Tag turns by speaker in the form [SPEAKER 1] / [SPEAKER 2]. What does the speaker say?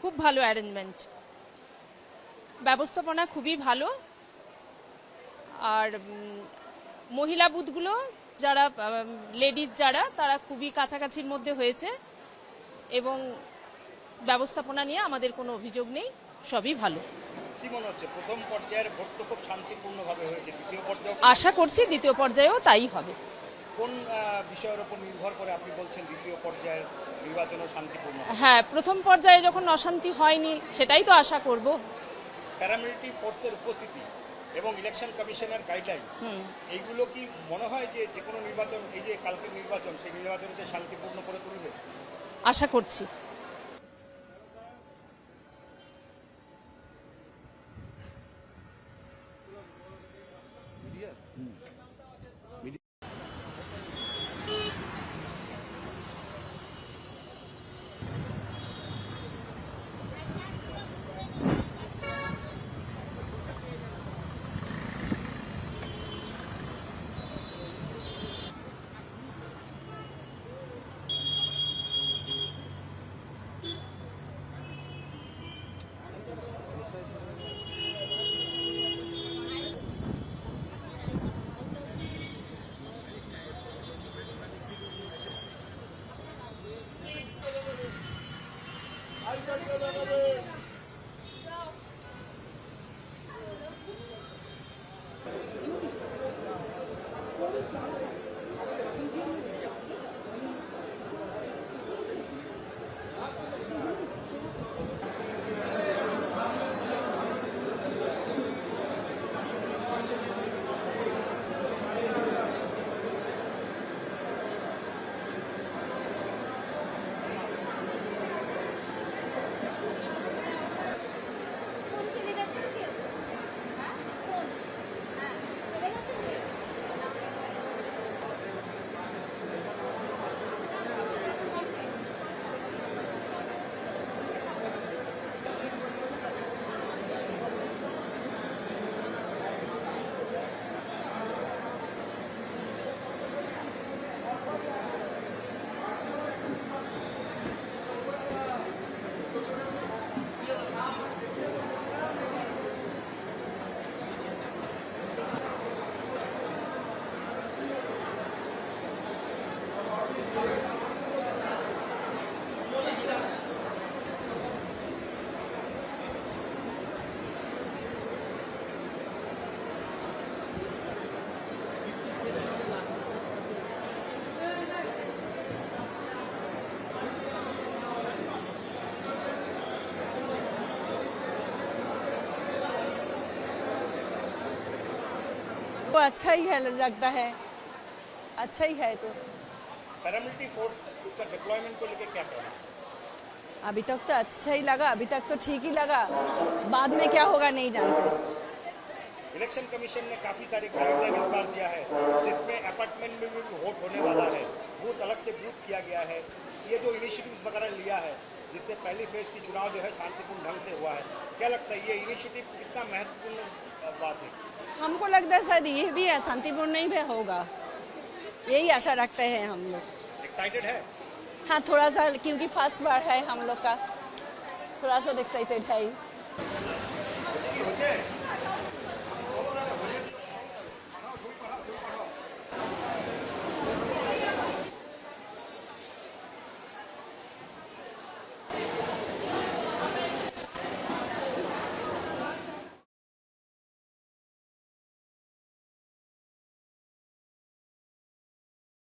[SPEAKER 1] খুব ভালো অ্যারেঞ্জমেন্ট, ব্যবস্থাপনা খুবই ভালো। আর মহিলা বুথগুলো যারা লেডিজ যারা তারা খুবই কাছাকাছির মধ্যে হয়েছে এবং ব্যবস্থাপনা নিয়ে আমাদের কোনো অভিযোগ নেই, সবই ভালো।
[SPEAKER 2] কি মনে হচ্ছে প্রথম পর্যায়ের ভোট তো খুব শান্তিপূর্ণভাবে হয়েছে, দ্বিতীয় পর্যায়ে
[SPEAKER 1] আশা করছি দ্বিতীয় পর্যায়েও তাই হবে।
[SPEAKER 2] কোন বিষয়ের উপর নির্ভর করে আপনি বলছেন দ্বিতীয় পর্যায়ের নির্বাচনও শান্তিপূর্ণ?
[SPEAKER 1] হ্যাঁ, প্রথম পর্যায়ে যখন অশান্তি হয়নি সেটাই তো আশা করব।
[SPEAKER 2] প্যারামিলিটারি ফোর্সের উপস্থিতি এবং ইলেকশন কমিশনের গাইডলাইন্স, এইগুলো কি মনে হয় যে যে কোনো নির্বাচন, এই যে কালকের নির্বাচন, সেই নির্বাচনকে শান্তিপূর্ণ করে তুলবে?
[SPEAKER 1] আশা করছি।
[SPEAKER 3] तो अच्छा ही है, लगता है अच्छा ही है। तो
[SPEAKER 2] पैरामिलिट्री फोर्स का डिप्लॉयमेंट को लेकर क्या कहना है?
[SPEAKER 3] अभी तक तो अच्छा ही लगा, अभी तक तो ठीक ही लगा, बाद में क्या होगा नहीं जानते।
[SPEAKER 2] इलेक्शन कमीशन ने काफी सारे गाइडलाइन इस बार दिया है, जिसमें अपार्टमेंट में भी वोट होने वाला है, बूथ अलग से बूथ किया गया है। ये जो इनिशिएटिव वगैरह लिया है, जिससे पहली फेज की चुनाव जो है शांतिपूर्ण ढंग से हुआ है, क्या लगता है ये इनिशिएटिव कितना महत्वपूर्ण बात है?
[SPEAKER 3] हमको लगता है शायद ये भी है शांतिपूर्ण नहीं भी होगा, यही आशा रखते हैं हम लोग।
[SPEAKER 2] एक्साइटेड है?
[SPEAKER 3] हाँ, थोड़ा सा, क्योंकि फर्स्ट बार है हम लोग का, थोड़ा सा एक्साइटेड है ही।